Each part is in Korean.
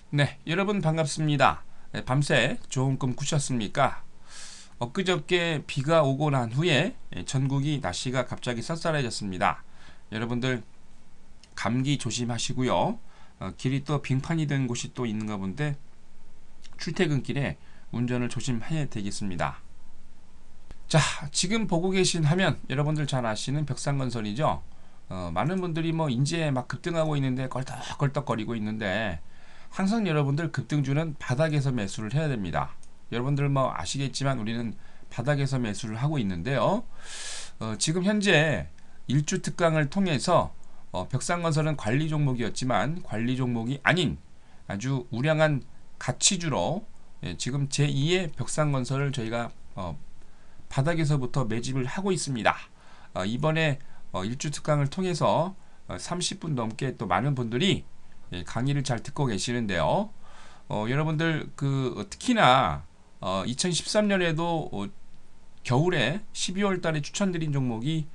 네, 여러분 반갑습니다. 네, 밤새 좋은 꿈 꾸셨습니까? 엊그저께 비가 오고 난 후에 전국이 날씨가 갑자기 쌀쌀해졌습니다. 여러분들 감기 조심하시고요. 길이 또 빙판이 된 곳이 또 있는가 본데 출퇴근길에 운전을 조심해야 되겠습니다. 자, 지금 보고 계신 화면 여러분들 잘 아시는 벽상건설이죠? 많은 분들이 뭐 인제 막 급등하고 있는데 껄떡껄떡거리고 있는데 항상 여러분들 급등주는 바닥에서 매수를 해야 됩니다. 여러분들 뭐 아시겠지만 우리는 바닥에서 매수를 하고 있는데요. 지금 현재 일주 특강을 통해서 벽상건설은 관리 종목이었지만 관리 종목이 아닌 아주 우량한 가치주로 지금 제2의 벽상건설을 저희가 바닥에서부터 매집을 하고 있습니다. 이번에 일주 특강을 통해서 30분 넘게 또 많은 분들이 강의를 잘 듣고 계시는데요. 여러분들 특히나 2013년에도 겨울에 12월 달에 추천드린 종목이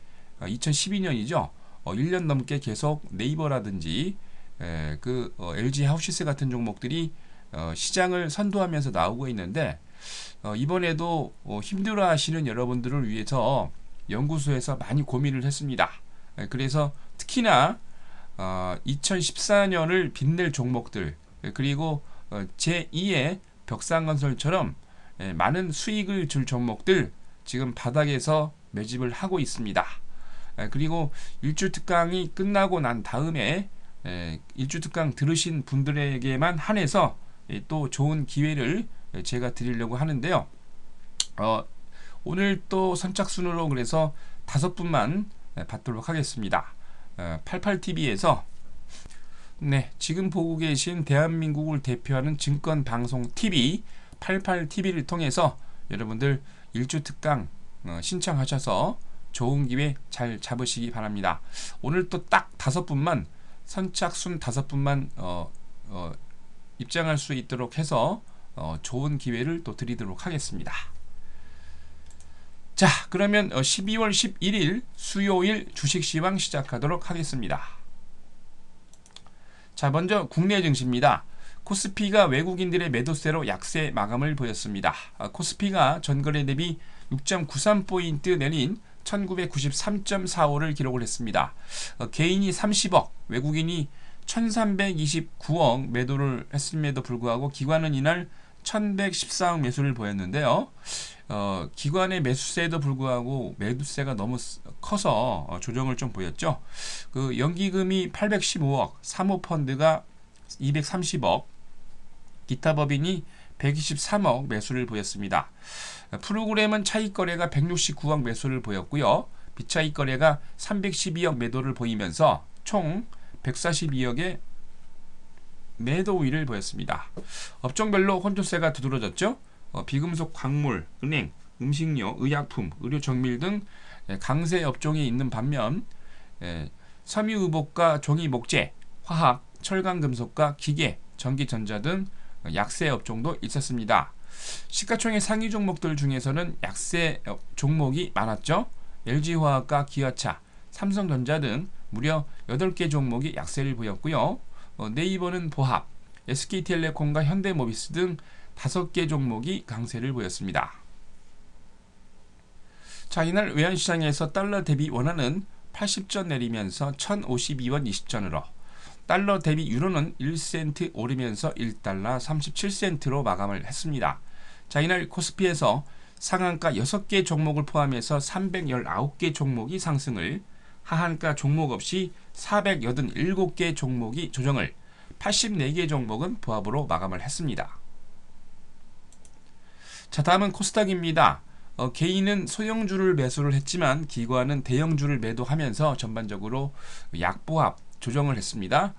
2012년이죠. 1년 넘게 계속 네이버라든지 LG 하우시스 같은 종목들이 시장을 선도하면서 나오고 있는데 이번에도 힘들어 하시는 여러분들을 위해서 연구소에서 많이 고민을 했습니다. 그래서 특히나 2014년을 빛낼 종목들 그리고 제2의 벽상건설처럼 많은 수익을 줄 종목들 지금 바닥에서 매집을 하고 있습니다. 그리고 일주 특강이 끝나고 난 다음에 일주 특강 들으신 분들에게만 한해서 또 좋은 기회를 제가 드리려고 하는데요. 오늘 또 선착순으로 그래서 5분만 받도록 하겠습니다. 88TV에서 지금 보고 계신 대한민국을 대표하는 증권방송TV 88TV를 통해서 여러분들 일주 특강 신청하셔서 좋은 기회 잘 잡으시기 바랍니다. 오늘 또 딱 5분만 선착순 5분만 입장할 수 있도록 해서 좋은 기회를 또 드리도록 하겠습니다. 자, 그러면 12월 11일 수요일 주식시황 시작하도록 하겠습니다. 자, 먼저 국내 증시입니다. 코스피가 외국인들의 매도세로 약세 마감을 보였습니다. 코스피가 전거래 대비 6.93포인트 내린 1993.45를 기록을 했습니다. 개인이 30억, 외국인이 1329억 매도를 했음에도 불구하고 기관은 이날 1114억 매수를 보였는데요. 기관의 매수세에도 불구하고 매도세가 너무 커서 조정을 좀 보였죠. 연기금이 815억, 사모펀드가 230억, 기타 법인이 123억 매수를 보였습니다. 프로그램은 차익거래가 169억 매수를 보였고요. 비차익거래가 312억 매도를 보이면서 총 142억의 매도 우위를 보였습니다. 업종별로 혼조세가 두드러졌죠. 비금속, 광물, 은행, 음식료, 의약품, 의료정밀 등 강세 업종이 있는 반면 섬유의복과 종이목재, 화학, 철강금속과 기계, 전기전자 등 약세 업종도 있었습니다. 시가총액 상위 종목들 중에서는 약세 종목이 많았죠. LG화학과 기아차, 삼성전자 등 무려 8개 종목이 약세를 보였고요. 네이버는 보합, SK텔레콤과 현대모비스 등 5개 종목이 강세를 보였습니다. 자, 이날 외환시장에서 달러 대비 원화는 80전 내리면서 1052원 20전으로, 달러 대비 유로는 1센트 오르면서 1달러 37센트로 마감을 했습니다. 자, 이날 코스피에서 상한가 6개 종목을 포함해서 319개 종목이 상승을, 하한가 종목 없이 487개 종목이 조정을, 84개 종목은 보합으로 마감을 했습니다. 자, 다음은 코스닥입니다. 개인은 소형주를 매수를 했지만 기관은 대형주를 매도하면서 전반적으로 약보합 조정을 했습니다.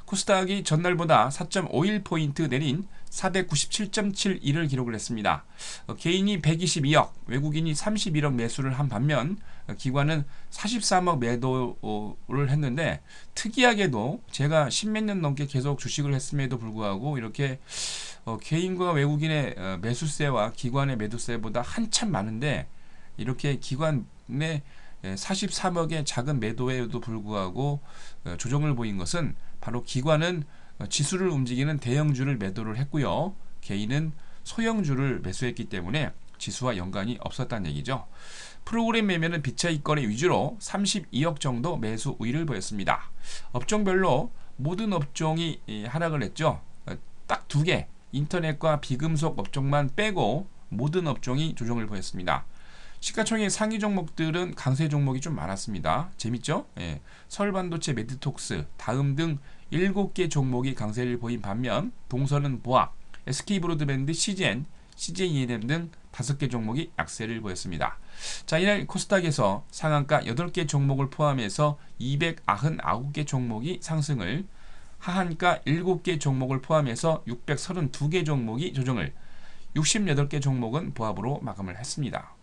코스닥이 전날보다 4.51포인트 내린 497.71을 기록을 했습니다. 개인이 122억, 외국인이 31억 매수를 한 반면 기관은 43억 매도를 했는데, 특이하게도 제가 10몇 년 넘게 계속 주식을 했음에도 불구하고 이렇게 개인과 외국인의 매수세와 기관의 매도세보다 한참 많은데 이렇게 기관의 43억의 작은 매도에도 불구하고 조정을 보인 것은 바로 기관은 지수를 움직이는 대형주를 매도를 했고요. 개인은 소형주를 매수했기 때문에 지수와 연관이 없었다는 얘기죠. 프로그램 매매는 비차익 거래 위주로 32억 정도 매수 우위를 보였습니다. 업종별로 모든 업종이 하락을 했죠. 딱 두 개, 인터넷과 비금속 업종만 빼고 모든 업종이 조정을 보였습니다. 시가총액 상위 종목들은 강세 종목이 좀 많았습니다. 재밌죠? 예. 서울반도체, 메디톡스, 다음 등 7개 종목이 강세를 보인 반면 동선은 보합, SK브로드밴드, CGN, CJENM 등 5개 종목이 약세를 보였습니다. 자, 이날 코스닥에서 상한가 8개 종목을 포함해서 299개 종목이 상승을, 하한가 7개 종목을 포함해서 632개 종목이 조정을, 68개 종목은 보합으로 마감을 했습니다.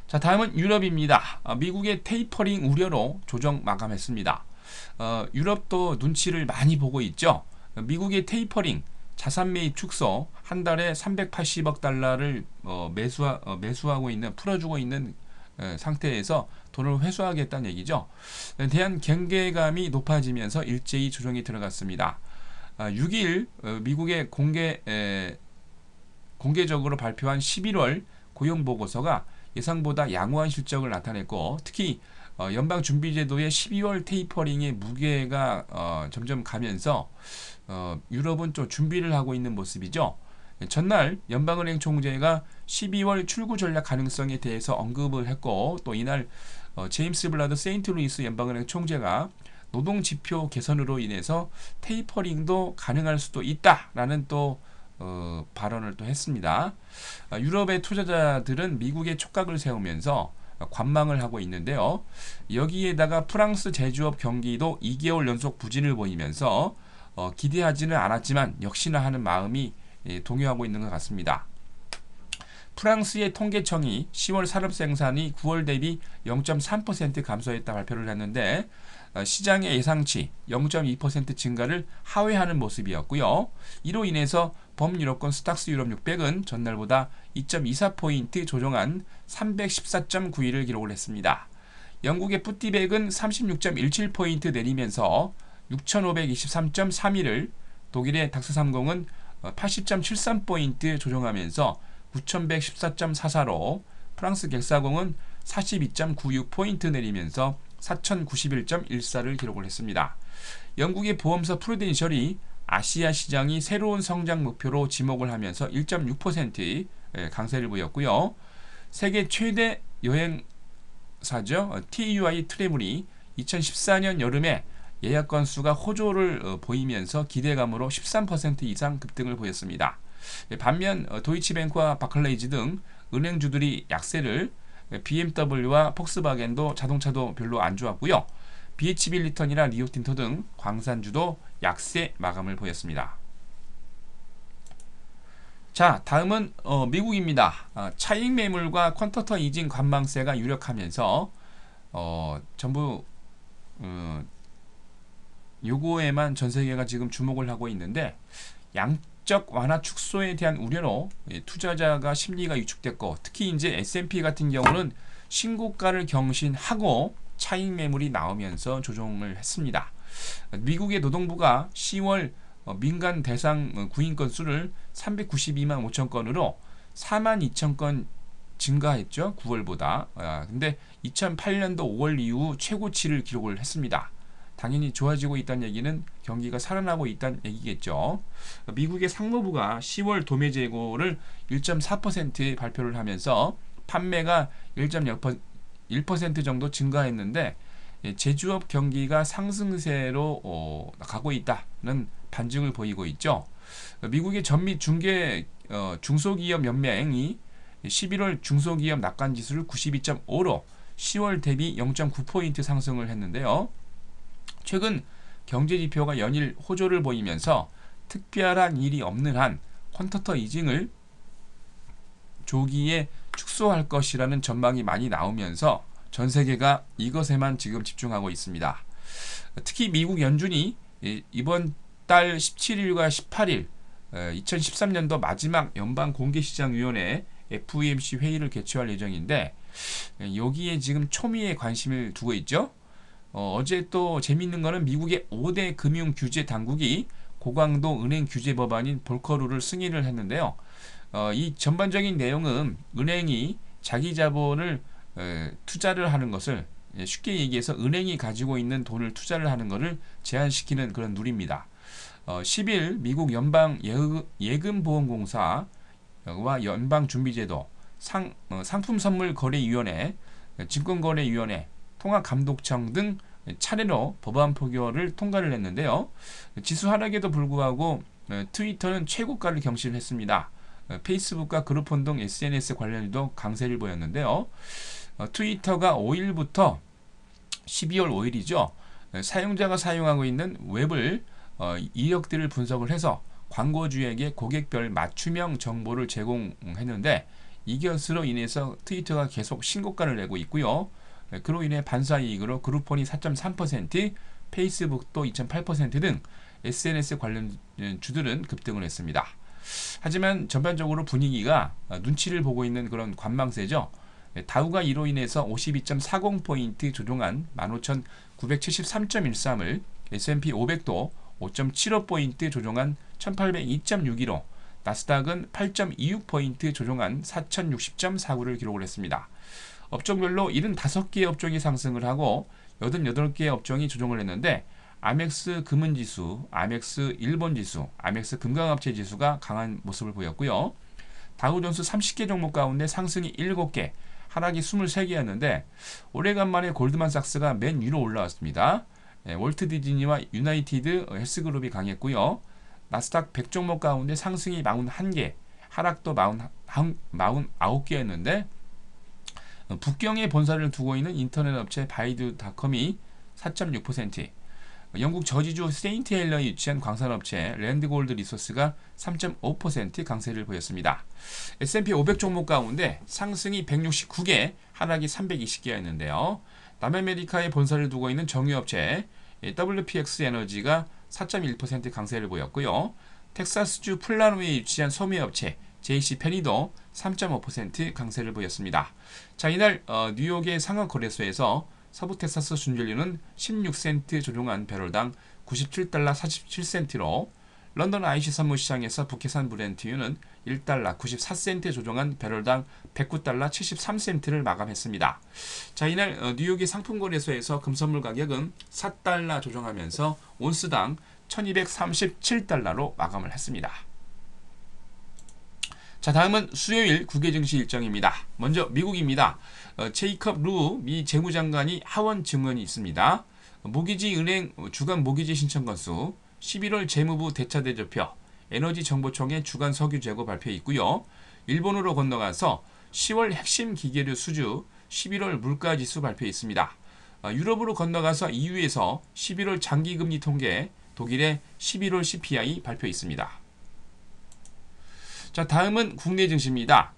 자, 다음은 유럽입니다. 미국의 테이퍼링 우려로 조정 마감했습니다. 유럽도 눈치를 많이 보고 있죠. 미국의 테이퍼링, 자산 매입 축소, 한 달에 380억 달러를 매수하고 있는, 풀어주고 있는 상태에서 돈을 회수하겠다는 얘기죠. 대한 경계감이 높아지면서 일제히 조정이 들어갔습니다. 6일 미국의 공개적으로 발표한 11월 고용보고서가 예상보다 양호한 실적을 나타냈고, 특히 연방준비제도의 12월 테이퍼링의 무게가 점점 가면서 유럽은 좀 준비를 하고 있는 모습이죠. 전날 연방은행 총재가 12월 출구 전략 가능성에 대해서 언급을 했고, 또 이날 제임스 블라드 세인트루이스 연방은행 총재가 노동지표 개선으로 인해서 테이퍼링도 가능할 수도 있다라는 또 발언을 또 했습니다. 유럽의 투자자들은 미국의 촉각을 세우면서 관망을 하고 있는데요. 여기에다가 프랑스 제조업 경기도 2개월 연속 부진을 보이면서 기대하지는 않았지만 역시나 하는 마음이 동요하고 있는 것 같습니다. 프랑스의 통계청이 10월 산업생산이 9월 대비 0.3% 감소했다 발표를 했는데, 시장의 예상치 0.2% 증가를 하회하는 모습이었고요. 이로 인해서 범유럽권 스탁스 유럽 600은 전날보다 2.24포인트 조정한 314.91을 기록을 했습니다. 영국의 푸티백은 36.17포인트 내리면서 6523.31을, 독일의 닥스30은 80.73포인트 조정하면서 9114.44로, 프랑스 객사공은 42.96포인트 내리면서 4091.14를 기록을 했습니다. 영국의 보험사 프루덴셜이 아시아 시장이 새로운 성장 목표로 지목을 하면서 1.6% 강세를 보였고요. 세계 최대 여행사죠. TUI 트래블이 2014년 여름에 예약 건수가 호조를 보이면서 기대감으로 13% 이상 급등을 보였습니다. 반면 도이치뱅크와 바클레이즈 등 은행주들이 약세를, BMW와 폭스바겐도 자동차도 별로 안 좋았고요. BH 빌리턴이나 리오틴토 등 광산주도 약세 마감을 보였습니다. 자, 다음은 미국입니다. 차익 매물과 퀀터터 이징 관망세가 유력하면서 전부 요거에만 전 세계가 지금 주목을 하고 있는데, 양적 완화 축소에 대한 우려로 투자자가 심리가 위축됐고, 특히 이제 S&P 같은 경우는 신고가를 경신하고 차익 매물이 나오면서 조정을 했습니다. 미국의 노동부가 10월 민간 대상 구인 건수를 392만 5천 건으로 4만 2천 건 증가했죠. 9월보다. 근데 2008년도 5월 이후 최고치를 기록을 했습니다. 당연히 좋아지고 있다는 얘기는 경기가 살아나고 있다는 얘기겠죠. 미국의 상무부가 10월 도매 재고를 1.4% 발표를 하면서 판매가 1% 정도 증가했는데, 제조업 경기가 상승세로 가고 있다는 반증을 보이고 있죠. 미국의 전미 중개 중소기업 연맹이 11월 중소기업 낙관지수를 92.5로 10월 대비 0.9포인트 상승을 했는데요. 최근 경제지표가 연일 호조를 보이면서 특별한 일이 없는 한 퀀터터 이징을 조기에 축소할 것이라는 전망이 많이 나오면서 전 세계가 이것에만 지금 집중하고 있습니다. 특히 미국 연준이 이번 달 17일과 18일 2013년도 마지막 연방공개시장위원회 FOMC 회의를 개최할 예정인데, 여기에 지금 초미의 관심을 두고 있죠. 어제 또 재미있는 거는 미국의 5대 금융 규제 당국이 고강도 은행 규제 법안인 볼커룰을 승인을 했는데요. 이 전반적인 내용은 은행이 자기 자본을 투자를 하는 것을, 쉽게 얘기해서 은행이 가지고 있는 돈을 투자를 하는 것을 제한시키는 그런 룰입니다. 10일 미국 연방 예금보험공사와 연방준비제도, 상품선물거래위원회, 증권거래위원회, 통화감독청 등 차례로 법안 표결을 통과를 했는데요. 지수 하락에도 불구하고 트위터는 최고가를 경신을 했습니다. 페이스북과 그룹폰 등 SNS 관련주도 강세를 보였는데요. 트위터가 5일부터 12월 5일이죠. 사용자가 사용하고 있는 웹을 이력들을 분석을 해서 광고주에게 고객별 맞춤형 정보를 제공했는데, 이것으로 인해서 트위터가 계속 신고가를 내고 있고요. 그로 인해 반사이익으로 그룹폰이 4.3%, 페이스북도 2.8% 등 SNS 관련 주들은 급등을 했습니다. 하지만 전반적으로 분위기가 눈치를 보고 있는 그런 관망세죠. 다우가 이로 인해서 52.40포인트 조정한 15,973.13을, S&P 500도 5.75포인트 조정한 1802.61로, 나스닥은 8.26포인트 조정한 4060.49를 기록을 했습니다. 업종별로 75개의 업종이 상승을 하고 88개의 업종이 조정을 했는데, 아멕스 금은지수, 아멕스 일본지수, 아멕스 금강업체지수가 강한 모습을 보였고요. 다우존스 30개 종목 가운데 상승이 7개, 하락이 23개였는데 오래간만에 골드만삭스가 맨 위로 올라왔습니다. 월트 디즈니와 유나이티드 헬스그룹이 강했고요. 나스닥 100 종목 가운데 상승이 41개, 하락도 49개였는데 북경에 본사를 두고 있는 인터넷 업체 바이두닷컴이 4.6%, 영국 저지주 세인트 헬러에 위치한 광산업체 랜드골드 리소스가 3.5% 강세를 보였습니다. S&P 500 종목 가운데 상승이 169개, 하락이 320개였는데요. 남아메리카에 본사를 두고 있는 정유업체 WPX 에너지가 4.1% 강세를 보였고요. 텍사스주 플라노에 위치한 소매업체 JC 페니도 3.5% 강세를 보였습니다. 자, 이날 뉴욕의 상하거래소에서 서부 텍사스 준전류는 16센트 조정한 배럴당 97달러 47센트로, 런던 IC 선물시장에서 북해산 브렌트유는 1달러 94센트 조정한 배럴당 109달러 73센트를 마감했습니다. 자, 이날 뉴욕의 상품거래소에서 금선물 가격은 4달러 조정하면서 온스당 1237달러로 마감을 했습니다. 자, 다음은 수요일 국외 증시 일정입니다. 먼저 미국입니다. 제이컵 루 미 재무장관이 하원 증언이 있습니다. 모기지 은행 주간 모기지 신청 건수, 11월 재무부 대차대조표, 에너지정보청의 주간 석유 재고 발표 있고요. 일본으로 건너가서 10월 핵심 기계류 수주, 11월 물가지수 발표 있습니다. 유럽으로 건너가서 EU에서 11월 장기금리 통계, 독일의 11월 CPI 발표 있습니다. 자, 다음은 국내 증시입니다.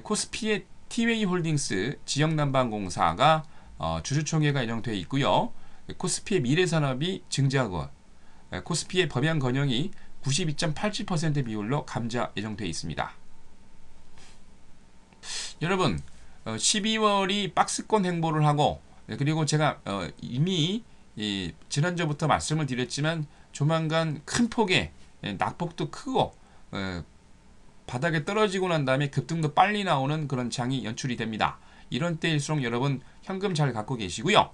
코스피의 티웨이홀딩스 지역난방공사가 주주총회가 예정되어 있고요. 코스피의 미래산업이 증자하고 코스피의 범양건영이 92.87% 비율로 감자 예정되어 있습니다. 여러분, 12월이 박스권 행보를 하고, 그리고 제가 이미 지난주부터 말씀을 드렸지만 조만간 큰 폭의 낙폭도 크고 바닥에 떨어지고 난 다음에 급등도 빨리 나오는 그런 장이 연출이 됩니다. 이런 때일수록 여러분 현금 잘 갖고 계시고요.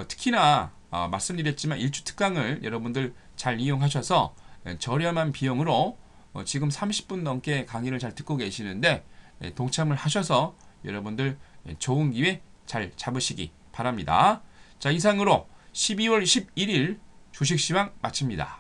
특히나 말씀드렸지만 일주 특강을 여러분들 잘 이용하셔서 저렴한 비용으로 지금 30분 넘게 강의를 잘 듣고 계시는데 동참을 하셔서 여러분들 좋은 기회 잘 잡으시기 바랍니다. 자, 이상으로 12월 11일 주식시황 마칩니다.